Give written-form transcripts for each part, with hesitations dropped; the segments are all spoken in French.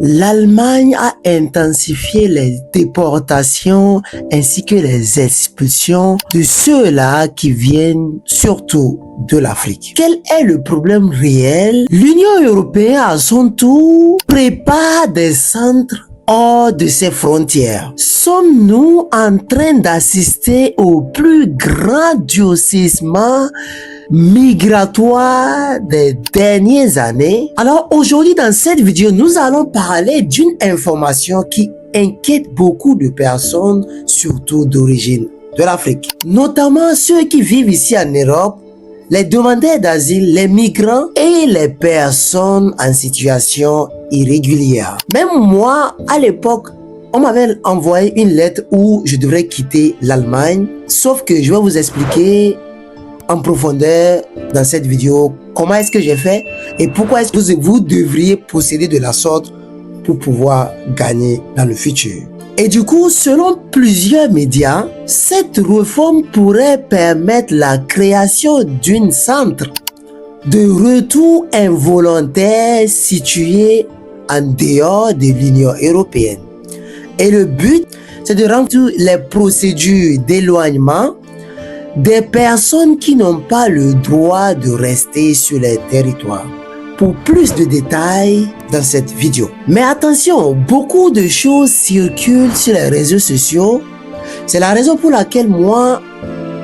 L'Allemagne a intensifié les déportations ainsi que les expulsions de ceux-là qui viennent surtout de l'Afrique. Quel est le problème réel? L'Union européenne, à son tour, prépare des centres hors de ses frontières. Sommes-nous en train d'assister au plus grand durcissement migratoire des dernières années? Alors aujourd'hui dans cette vidéo, nous allons parler d'une information qui inquiète beaucoup de personnes, surtout d'origine de l'Afrique. Notamment ceux qui vivent ici en Europe, les demandeurs d'asile, les migrants et les personnes en situation irrégulière. Même moi, à l'époque, on m'avait envoyé une lettre où je devrais quitter l'Allemagne, sauf que je vais vous expliquer en profondeur dans cette vidéo comment est-ce que j'ai fait et pourquoi est-ce que vous devriez procéder de la sorte pour pouvoir gagner dans le futur. Et du coup, selon plusieurs médias, cette réforme pourrait permettre la création d'un centre de retour involontaire situé en dehors de l'Union européenne. Et le but, c'est de rendre les procédures d'éloignement des personnes qui n'ont pas le droit de rester sur les territoires. Pour plus de détails dans cette vidéo. Mais attention, beaucoup de choses circulent sur les réseaux sociaux. C'est la raison pour laquelle moi,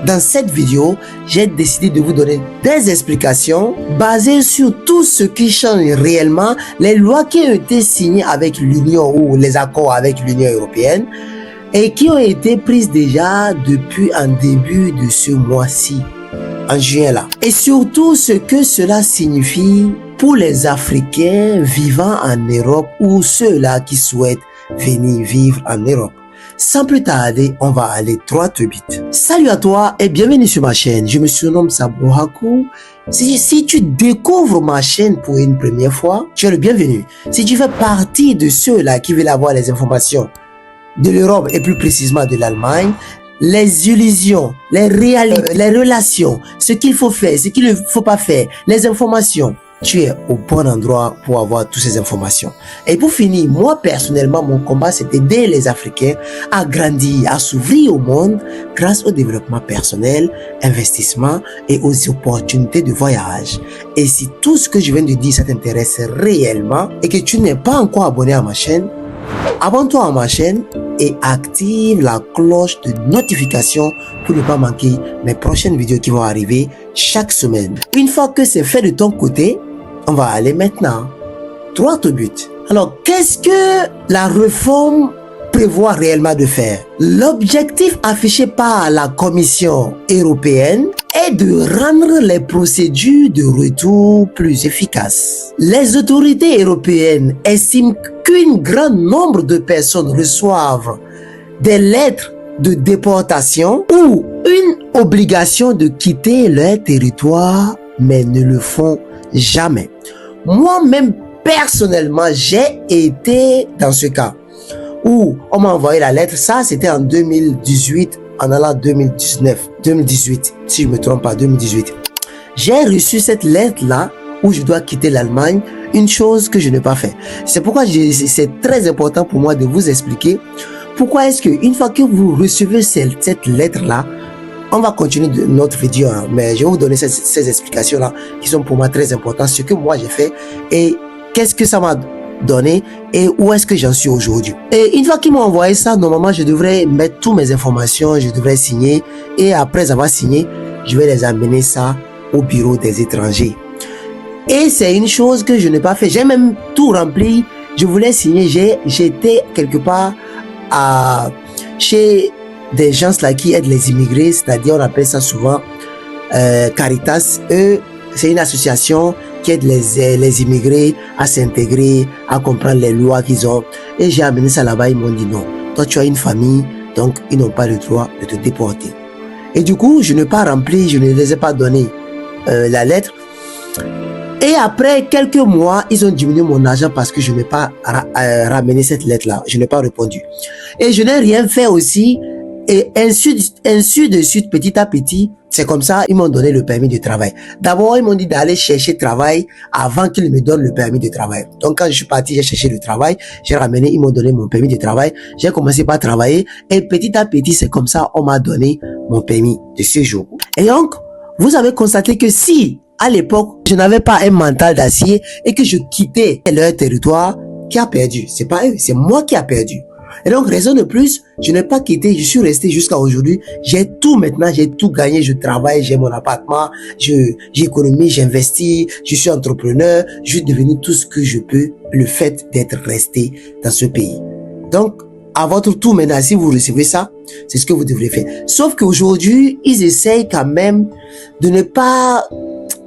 dans cette vidéo, j'ai décidé de vous donner des explications basées sur tout ce qui change réellement, les lois qui ont été signées avec l'Union ou les accords avec l'Union européenne et qui ont été prises déjà depuis un début de ce mois-ci, en juin là. Et surtout ce que cela signifie pour les Africains vivant en Europe ou ceux-là qui souhaitent venir vivre en Europe. Sans plus tarder, on va aller droit au but. Salut à toi et bienvenue sur ma chaîne. Je me surnomme Sabo Hakou. Si tu découvres ma chaîne pour une première fois, tu es le bienvenu. Si tu fais partie de ceux-là qui veulent avoir les informations de l'Europe et plus précisément de l'Allemagne, les illusions, les réalités, les relations, ce qu'il faut faire, ce qu'il ne faut pas faire, les informations, tu es au bon endroit pour avoir toutes ces informations. Et pour finir, moi personnellement, mon combat c'est d'aider les Africains à grandir, à s'ouvrir au monde grâce au développement personnel, investissement et aux opportunités de voyage. Et si tout ce que je viens de dire ça t'intéresse réellement et que tu n'es pas encore abonné à ma chaîne, abonne-toi à ma chaîne et active la cloche de notification pour ne pas manquer mes prochaines vidéos qui vont arriver chaque semaine. Une fois que c'est fait de ton côté, on va aller maintenant droit au but. Alors, qu'est-ce que la réforme prévoit réellement de faire? L'objectif affiché par la Commission européenne est de rendre les procédures de retour plus efficaces. Les autorités européennes estiment qu'un grand nombre de personnes reçoivent des lettres de déportation ou une obligation de quitter leur territoire, mais ne le font jamais. Moi-même, personnellement, j'ai été dans ce cas où on m'a envoyé la lettre. Ça, c'était en 2018, en allant 2018, si je me trompe pas, 2018. J'ai reçu cette lettre-là où je dois quitter l'Allemagne, une chose que je n'ai pas fait. C'est pourquoi c'est très important pour moi de vous expliquer pourquoi est-ce que une fois que vous recevez cette lettre-là, on va continuer notre vidéo, hein, mais je vais vous donner ces explications-là qui sont pour moi très importantes, ce que moi j'ai fait et qu'est-ce que ça m'a donné et où est-ce que j'en suis aujourd'hui. Et une fois qu'ils m'ont envoyé ça, normalement je devrais mettre toutes mes informations, je devrais signer et après avoir signé, je vais les amener ça au bureau des étrangers. Et c'est une chose que je n'ai pas fait. J'ai même tout rempli. Je voulais signer. J'étais quelque part chez des gens là qui aident les immigrés, c'est-à-dire on appelle ça souvent Caritas. Eux, c'est une association qui aide les immigrés à s'intégrer, à comprendre les lois qu'ils ont. Et j'ai amené ça là-bas, ils m'ont dit non. Toi, tu as une famille, donc ils n'ont pas le droit de te déporter. Et du coup, je n'ai pas rempli, je ne les ai pas donné la lettre. Et après quelques mois, ils ont diminué mon argent parce que je n'ai pas ramené cette lettre-là. Je n'ai pas répondu. Et je n'ai rien fait aussi Et ainsi de suite, petit à petit, c'est comme ça, ils m'ont donné le permis de travail. D'abord, ils m'ont dit d'aller chercher travail avant qu'ils me donnent le permis de travail. Donc, quand je suis parti, j'ai cherché le travail, j'ai ramené, ils m'ont donné mon permis de travail. J'ai commencé par travailler et petit à petit, c'est comme ça, on m'a donné mon permis de séjour. Et donc, vous avez constaté que si, à l'époque, je n'avais pas un mental d'acier et que je quittais leur territoire, qui a perdu? C'est pas eux, c'est moi qui a perdu. Et donc, raison de plus, je n'ai pas quitté, je suis resté jusqu'à aujourd'hui. J'ai tout maintenant, j'ai tout gagné, je travaille, j'ai mon appartement, j'économise, j'investis, je suis entrepreneur, je suis devenu tout ce que je peux, le fait d'être resté dans ce pays. Donc, à votre tour maintenant, si vous recevez ça, c'est ce que vous devrez faire. Sauf qu'aujourd'hui, ils essayent quand même de ne pas...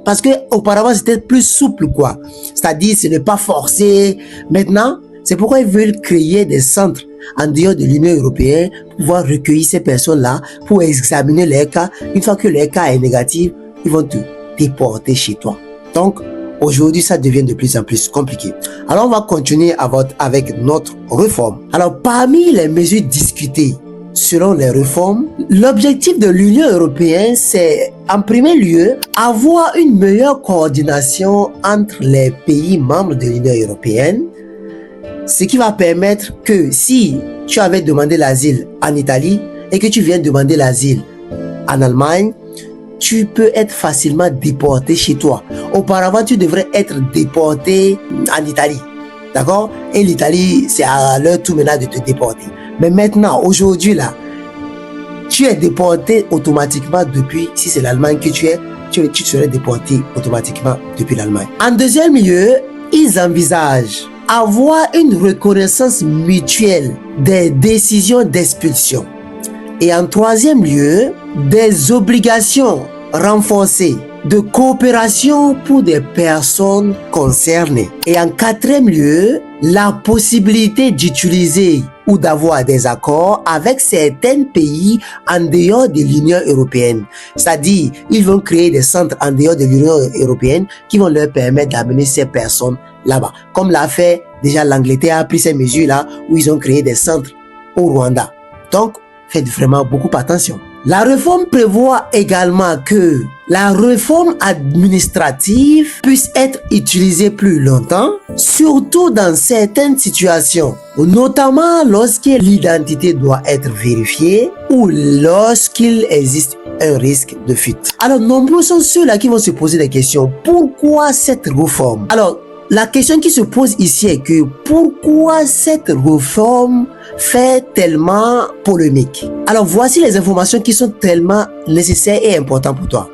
Parce que auparavant c'était plus souple, quoi. C'est-à-dire, ce n'est pas forcé. Maintenant, c'est pourquoi ils veulent créer des centres en dehors de l'Union européenne pour pouvoir recueillir ces personnes-là, pour examiner les cas. Une fois que les cas est négatif, ils vont te déporter chez toi. Donc, aujourd'hui, ça devient de plus en plus compliqué. Alors, on va continuer avec notre réforme. Alors, parmi les mesures discutées selon les réformes, l'objectif de l'Union européenne, c'est en premier lieu avoir une meilleure coordination entre les pays membres de l'Union européenne, ce qui va permettre que si tu avais demandé l'asile en Italie et que tu viens demander l'asile en Allemagne, tu peux être facilement déporté chez toi. Auparavant, tu devrais être déporté en Italie. D'accord? Et l'Italie, c'est à leur tour maintenant de te déporter. Mais maintenant, aujourd'hui, là, tu es déporté automatiquement depuis, si c'est l'Allemagne que tu serais déporté automatiquement depuis l'Allemagne. En deuxième lieu, ils envisagent avoir une reconnaissance mutuelle des décisions d'expulsion. Et en troisième lieu, des obligations renforcées de coopération pour des personnes concernées. Et en quatrième lieu, la possibilité d'utiliser ou d'avoir des accords avec certains pays en dehors de l'Union européenne. C'est-à-dire, ils vont créer des centres en dehors de l'Union européenne qui vont leur permettre d'amener ces personnes là-bas. Comme l'a fait déjà l'Angleterre, a pris ces mesures-là où ils ont créé des centres au Rwanda. Donc, faites vraiment beaucoup attention. La réforme prévoit également que la réforme administrative puisse être utilisée plus longtemps, surtout dans certaines situations, notamment lorsque l'identité doit être vérifiée ou lorsqu'il existe un risque de fuite. Alors, nombreux sont ceux-là qui vont se poser des questions. Pourquoi cette réforme? Alors, la question qui se pose ici est que pourquoi cette réforme fait tellement polémique? Alors voici les informations qui sont tellement nécessaires et importantes pour toi.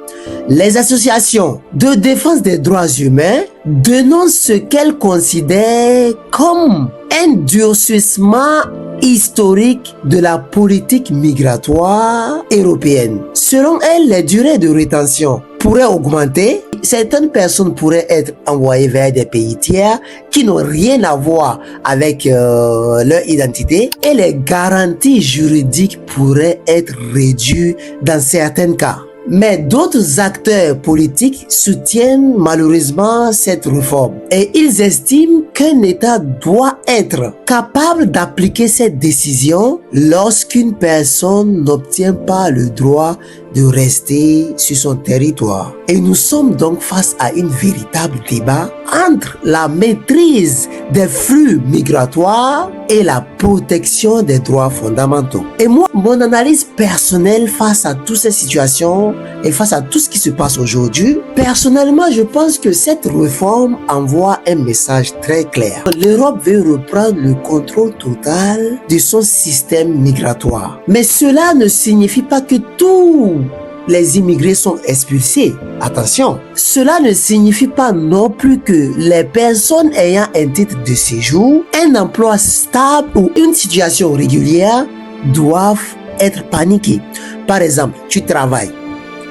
Les associations de défense des droits humains dénoncent ce qu'elles considèrent comme un durcissement historique de la politique migratoire européenne. Selon elles, les durées de rétention pourraient augmenter. Certaines personnes pourraient être envoyées vers des pays tiers qui n'ont rien à voir avec leur identité et les garanties juridiques pourraient être réduites dans certains cas. Mais d'autres acteurs politiques soutiennent malheureusement cette réforme et ils estiment qu'un État doit être capable d'appliquer cette décision lorsqu'une personne n'obtient pas le droit de rester sur son territoire. Et nous sommes donc face à un véritable débat entre la maîtrise des flux migratoires et la protection des droits fondamentaux. Et moi, mon analyse personnelle face à toutes ces situations et face à tout ce qui se passe aujourd'hui, personnellement, je pense que cette réforme envoie un message très clair. L'Europe veut reprendre le contrôle total de son système migratoire. Mais cela ne signifie pas que tous les immigrés sont expulsés. Attention, cela ne signifie pas non plus que les personnes ayant un titre de séjour, un emploi stable ou une situation régulière doivent être paniquées. Par exemple, tu travailles,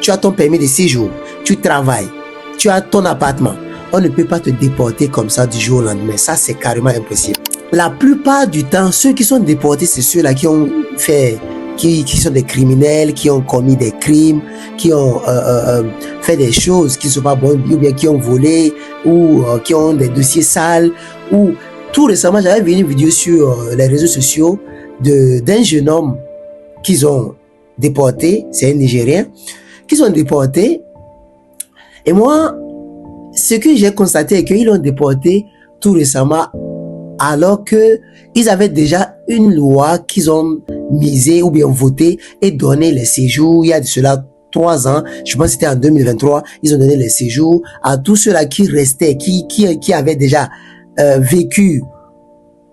tu as ton permis de séjour, tu travailles, tu as ton appartement. On ne peut pas te déporter comme ça du jour au lendemain. Ça, c'est carrément impossible. La plupart du temps, ceux qui sont déportés, c'est ceux-là qui ont fait... Qui sont des criminels, qui ont commis des crimes, qui ont fait des choses qui ne sont pas bonnes, ou bien qui ont volé, ou qui ont des dossiers sales. Ou tout récemment, j'avais vu une vidéo sur les réseaux sociaux d'un jeune homme qu'ils ont déporté, c'est un Nigérien, qu'ils ont déporté. Et moi, ce que j'ai constaté est qu'ils l'ont déporté tout récemment, alors qu'ils avaient déjà une loi qu'ils ont misée ou bien votée et donné les séjours il y a de cela 3 ans, je pense que c'était en 2023, ils ont donné les séjours à tous ceux-là qui restaient, qui avaient déjà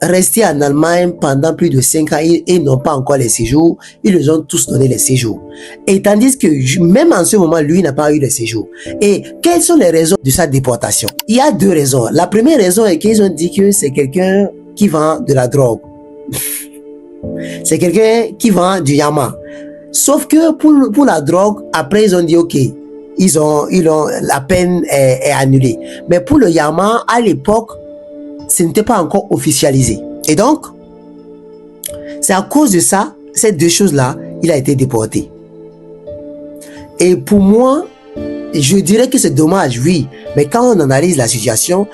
resté en Allemagne pendant plus de 5 ans et n'ont pas encore les séjours, ils les ont tous donné les séjours. Et tandis que même en ce moment, lui n'a pas eu les séjours. Et quelles sont les raisons de sa déportation? Il y a 2 raisons. La première raison est qu'ils ont dit que c'est quelqu'un qui vend de la drogue. C'est quelqu'un qui vend du yama. Sauf que pour la drogue, après ils ont dit ok, ils ont la peine est annulée. Mais pour le yama, à l'époque, ce n'était pas encore officialisé. Et donc, c'est à cause de ça, ces 2 choses-là, il a été déporté. Et pour moi, je dirais que c'est dommage, oui. Mais quand on analyse la situation,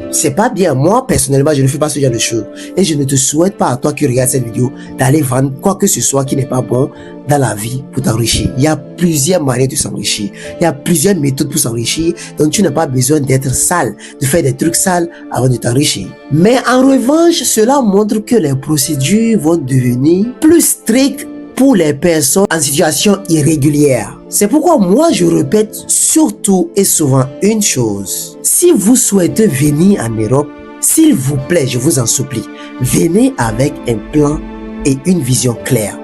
c'est pas bien. Moi, personnellement, je ne fais pas ce genre de choses. Et je ne te souhaite pas à toi qui regarde cette vidéo d'aller vendre quoi que ce soit qui n'est pas bon dans la vie pour t'enrichir. Il y a plusieurs manières de s'enrichir. Il y a plusieurs méthodes pour s'enrichir. Donc, tu n'as pas besoin d'être sale, de faire des trucs sales avant de t'enrichir. Mais en revanche, cela montre que les procédures vont devenir plus strictes pour les personnes en situation irrégulière. C'est pourquoi moi je répète surtout et souvent une chose. Si vous souhaitez venir en Europe, s'il vous plaît, je vous en supplie, venez avec un plan et une vision claire.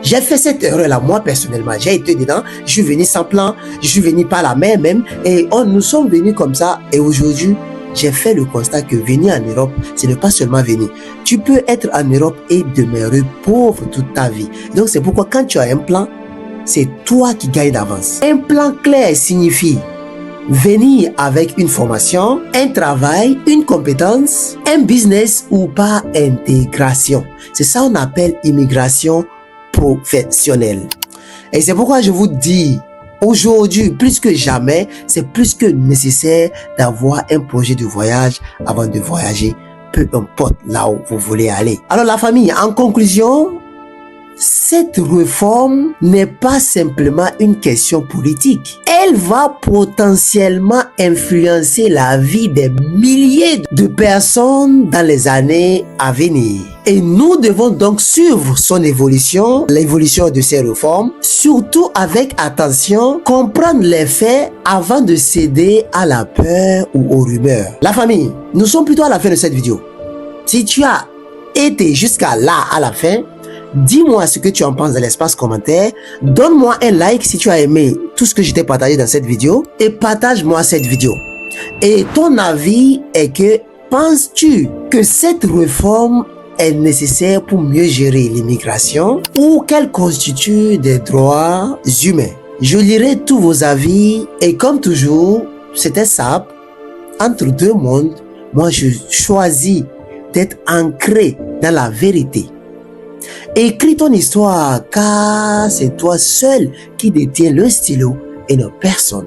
J'ai fait cette erreur-là, moi personnellement, j'ai été dedans, je suis venu sans plan, je suis venu par la main même, et nous sommes venus comme ça, et aujourd'hui, j'ai fait le constat que venir en Europe, ce n'est pas seulement venir. Tu peux être en Europe et demeurer pauvre toute ta vie. Donc c'est pourquoi quand tu as un plan, c'est toi qui gagnes d'avance. Un plan clair signifie venir avec une formation, un travail, une compétence, un business ou par intégration. C'est ça qu'on appelle immigration professionnelle. Et c'est pourquoi je vous dis, aujourd'hui, plus que jamais, c'est plus que nécessaire d'avoir un projet de voyage avant de voyager, peu importe là où vous voulez aller. Alors la famille, en conclusion, cette réforme n'est pas simplement une question politique. Elle va potentiellement influencer la vie des milliers de personnes dans les années à venir. Et nous devons donc suivre son évolution, l'évolution de ces réformes, surtout avec attention, comprendre les faits avant de céder à la peur ou aux rumeurs. La famille, nous sommes plutôt à la fin de cette vidéo. Si tu as été jusqu'à là à la fin, dis-moi ce que tu en penses dans l'espace commentaire. Donne-moi un like si tu as aimé tout ce que je t'ai partagé dans cette vidéo et partage-moi cette vidéo. Et ton avis est que, penses-tu que cette réforme est nécessaire pour mieux gérer l'immigration ou qu'elle constitue des droits humains? Je lirai tous vos avis et comme toujours, c'était simple. Entre 2 mondes, moi je choisis d'être ancré dans la vérité. Écris ton histoire car c'est toi seul qui détiens le stylo et non personne.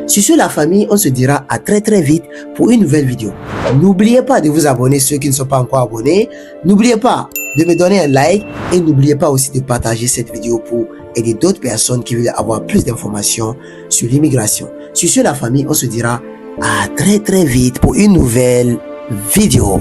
Sur ce la famille, on se dira à très vite pour une nouvelle vidéo. N'oubliez pas de vous abonner ceux qui ne sont pas encore abonnés. N'oubliez pas de me donner un like et n'oubliez pas aussi de partager cette vidéo pour aider d'autres personnes qui veulent avoir plus d'informations sur l'immigration. Sur ce la famille, on se dira à très vite pour une nouvelle vidéo.